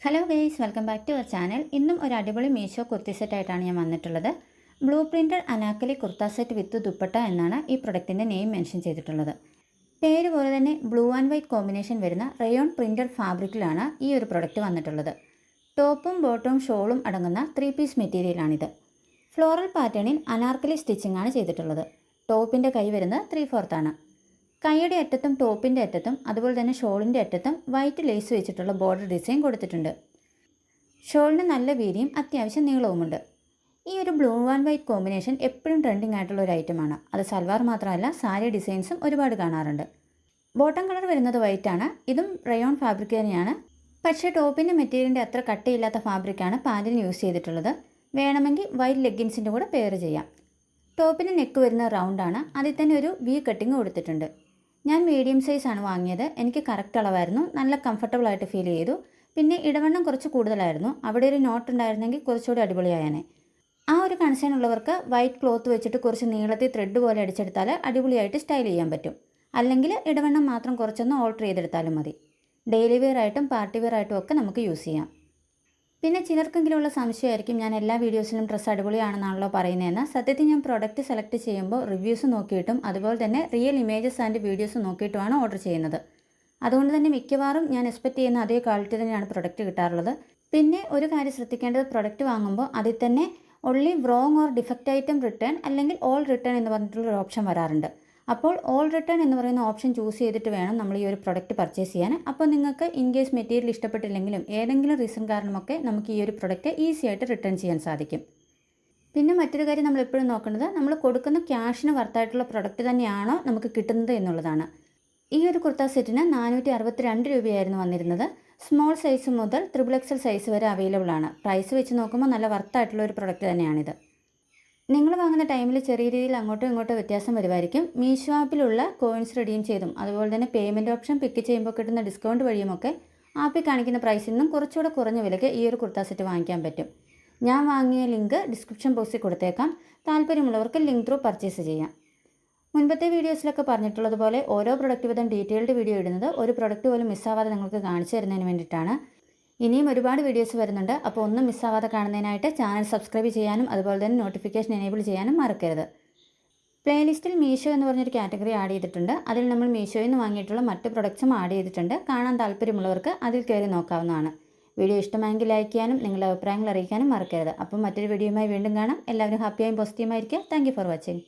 Hello guys, welcome back to our channel. ഇന്നും ഒരു അടിപൊളി മീഷോ കുർത്തി സെറ്റായിട്ടാണ് ഞാൻ വന്നിട്ടുള്ളത്. Blue printed anarkali kurta set with dupatta എന്നാണ് ഈ പ്രൊഡക്റ്റിൻ്റെ നെയിം മെൻഷൻ ചെയ്തിട്ടുള്ളത്. പേര് പോലെ തന്നെ ബ്ലൂ ആൻഡ് വൈറ്റ് കോമ്പിനേഷൻ വരുന്ന റയോൺ പ്രിൻറ്റഡ് ഫാബ്രിക്കിലാണ് ഈ ഒരു പ്രൊഡക്റ്റ് വന്നിട്ടുള്ളത്. ടോപ്പും ബോട്ടവും ഷോളും അടങ്ങുന്ന 3 പീസ് മെറ്റീരിയലാണിത്. ഫ്ലോറൽ പാറ്റേണിൽ അനാർക്കലി സ്റ്റിച്ചിങ് ആണ് ചെയ്തിട്ടുള്ളത്. ടോപ്പിൻ്റെ കൈ വരുന്നത് 3/4 ആണ്. കൈയുടെ അറ്റത്തും ടോപ്പിൻ്റെ അറ്റത്തും അതുപോലെ തന്നെ ഷോളിൻ്റെ അറ്റത്തും വൈറ്റ് ലേസ് വെച്ചിട്ടുള്ള ബോർഡർ ഡിസൈൻ കൊടുത്തിട്ടുണ്ട്. ഷോളിന് നല്ല വീതിയും അത്യാവശ്യം നീളവുമുണ്ട്. ഈ ഒരു ബ്ലൂ ആൻഡ് വൈറ്റ് കോമ്പിനേഷൻ എപ്പോഴും ട്രെൻഡിങ് ആയിട്ടുള്ള ഒരു ഐറ്റമാണ്. അത് സൽവാർ മാത്രമല്ല, സാരി ഡിസൈൻസും ഒരുപാട് കാണാറുണ്ട്. ബോട്ടം കളർ വരുന്നത് വൈറ്റ് ആണ്. ഇതും റയോൺ ഫാബ്രിക് തന്നെയാണ്. പക്ഷേ ടോപ്പിൻ്റെ മെറ്റീരിയലിൻ്റെ അത്ര കട്ടിയില്ലാത്ത ഫാബ്രിക്കാണ് പാൻറ്റിന് യൂസ് ചെയ്തിട്ടുള്ളത്. വേണമെങ്കിൽ വൈറ്റ് ലെഗിൻസിൻ്റെ കൂടെ പെയർ ചെയ്യാം. ടോപ്പിന് നെക്ക് വരുന്ന റൗണ്ടാണ്. അതിൽ തന്നെ ഒരു വി കട്ടിങ് കൊടുത്തിട്ടുണ്ട്. ഞാൻ മീഡിയം സൈസാണ് വാങ്ങിയത്. എനിക്ക് കറക്റ്റ് അളവായിരുന്നു. നല്ല കംഫർട്ടബിളായിട്ട് ഫീൽ ചെയ്തു. പിന്നെ ഇടവണ്ണം കുറച്ച് കൂടുതലായിരുന്നു. അവിടെ ഒരു നോട്ട് ഉണ്ടായിരുന്നെങ്കിൽ കുറച്ചുകൂടി അടിപൊളിയായേനെ. ആ ഒരു കൺസേൺ ഉള്ളവർക്ക് വൈറ്റ് ക്ലോത്ത് വെച്ചിട്ട് കുറച്ച് നീളത്തിൽ ത്രെഡ് പോലെ അടിച്ചെടുത്താൽ അടിപൊളിയായിട്ട് സ്റ്റൈൽ ചെയ്യാൻ പറ്റും. അല്ലെങ്കിൽ ഇടവണ്ണം മാത്രം കുറച്ചൊന്ന് ഓൾട്ടർ ചെയ്തെടുത്താലും മതി. ഡെയിലി വെയർ ആയിട്ടും പാർട്ടി വെയർ ആയിട്ടും ഒക്കെ നമുക്ക് യൂസ് ചെയ്യാം. പിന്നെ ചിലർക്കെങ്കിലുള്ള സംശയമായിരിക്കും, ഞാൻ എല്ലാ വീഡിയോസിലും ഡ്രസ്സ് അടിപൊളിയാണെന്നാണല്ലോ പറയുന്നതെന്ന്. സത്യത്തിൽ ഞാൻ പ്രോഡക്റ്റ് സെലക്ട് ചെയ്യുമ്പോൾ റിവ്യൂസ് നോക്കിയിട്ടും അതുപോലെ തന്നെ റിയൽ ഇമേജസ് ആൻഡ് വീഡിയോസ് നോക്കിയിട്ടുമാണ് ഓർഡർ ചെയ്യുന്നത്. അതുകൊണ്ട് തന്നെ മിക്കവാറും ഞാൻ എക്സ്പെക്റ്റ് ചെയ്യുന്ന അതേ ക്വാളിറ്റി തന്നെയാണ് പ്രൊഡക്റ്റ് കിട്ടാറുള്ളത്. പിന്നെ ഒരു കാര്യം ശ്രദ്ധിക്കേണ്ടത്, പ്രൊഡക്റ്റ് വാങ്ങുമ്പോൾ അതിൽ തന്നെ only wrong or defect item return അല്ലെങ്കിൽ ഓൾ റിട്ടേൺ എന്ന് പറഞ്ഞിട്ടുള്ളൊരു ഓപ്ഷൻ വരാറുണ്ട്. അപ്പോൾ ഓൾ റിട്ടേൺ എന്ന് പറയുന്ന ഓപ്ഷൻ ചൂസ് ചെയ്തിട്ട് വേണം നമ്മൾ ഈ ഒരു പ്രൊഡക്റ്റ് പർച്ചേസ് ചെയ്യാൻ. അപ്പോൾ നിങ്ങൾക്ക് ഇൻ കേസ് മെറ്റീരിയൽ ഇഷ്ടപ്പെട്ടില്ലെങ്കിലും ഏതെങ്കിലും റീസൺ കാരണമൊക്കെ നമുക്ക് ഈ ഒരു പ്രൊഡക്റ്റ് ഈസി ആയിട്ട് റിട്ടേൺ ചെയ്യാൻ സാധിക്കും. പിന്നെ മറ്റൊരു കാര്യം നമ്മൾ എപ്പോഴും നോക്കേണ്ടത്, നമ്മൾ കൊടുക്കുന്ന ക്യാഷിന് വർത്തായിട്ടുള്ള പ്രൊഡക്റ്റ് തന്നെയാണോ നമുക്ക് കിട്ടുന്നത് എന്നുള്ളതാണ്. ഈ ഒരു കുർത്ത സെറ്റിന് 462 രൂപയായിരുന്നു വന്നിരുന്നത്. സ്മോൾ സൈസ് മുതൽ XXL സൈസ് വരെ അവൈലബിൾ ആണ്. പ്രൈസ് വെച്ച് നോക്കുമ്പോൾ നല്ല വർത്തായിട്ടുള്ള ഒരു പ്രൊഡക്റ്റ് തന്നെയാണിത്. നിങ്ങൾ വാങ്ങുന്ന ടൈമിൽ ചെറിയ രീതിയിൽ അങ്ങോട്ടും ഇങ്ങോട്ടും വ്യത്യാസം വരുമായിരിക്കും. മീഷോ ആപ്പിലുള്ള കോയിൻസ് റിഡീം ചെയ്തും അതുപോലെ തന്നെ പേയ്മെൻറ്റ് ഓപ്ഷൻ പിക്ക് ചെയ്യുമ്പോൾ കിട്ടുന്ന ഡിസ്കൗണ്ട് വഴിയുമൊക്കെ ആപ്പിൽ കാണിക്കുന്ന പ്രൈസിൽ നിന്നും കുറച്ചുകൂടെ കുറഞ്ഞ വിലയ്ക്ക് ഈ ഒരു കുർത്ത സെറ്റ് വാങ്ങിക്കാൻ പറ്റും. ഞാൻ വാങ്ങിയ ലിങ്ക് ഡിസ്ക്രിപ്ഷൻ ബോക്സിൽ കൊടുത്തേക്കാം. താല്പര്യമുള്ളവർക്ക് ലിങ്ക് ത്രൂ പർച്ചേസ് ചെയ്യാം. മുൻപത്തെ വീഡിയോസിലൊക്കെ പറഞ്ഞിട്ടുള്ളതുപോലെ ഓരോ പ്രൊഡക്റ്റ് വിധം ഡീറ്റെയിൽഡ് വീഡിയോ ഇടുന്നത് ഒരു പ്രൊഡക്റ്റ് പോലും മിസ്സാവാതെ നിങ്ങൾക്ക് കാണിച്ചു തരുന്നതിന് വേണ്ടിയിട്ടാണ്. ഇനിയും ഒരുപാട് വീഡിയോസ് വരുന്നുണ്ട്. അപ്പോൾ ഒന്നും മിസ്സാവാതെ കാണുന്നതിനായിട്ട് ചാനൽ സബ്സ്ക്രൈബ് ചെയ്യാനും അതുപോലെ തന്നെ നോട്ടിഫിക്കേഷൻ എനേബിൾ ചെയ്യാനും മറക്കരുത്. പ്ലേലിസ്റ്റിൽ മീഷോ എന്ന് പറഞ്ഞൊരു കാറ്റഗറി ആഡ് ചെയ്തിട്ടുണ്ട്. അതിൽ നമ്മൾ മീഷോയിൽ നിന്ന് വാങ്ങിയിട്ടുള്ള മറ്റ് പ്രൊഡക്ട്സും ആഡ് ചെയ്തിട്ടുണ്ട്. കാണാൻ താല്പര്യമുള്ളവർക്ക് അതിൽ കയറി നോക്കാവുന്നതാണ്. വീഡിയോ ഇഷ്ടമായെങ്കിൽ ലൈക്ക് ചെയ്യാനും നിങ്ങളുടെ അഭിപ്രായങ്ങൾ അറിയിക്കാനും മറക്കരുത്. അപ്പം മറ്റൊരു വീഡിയോയുമായി വീണ്ടും കാണാം. എല്ലാവരും ഹാപ്പിയായും പോസിറ്റീവായിരിക്കുക. Thank you for watching.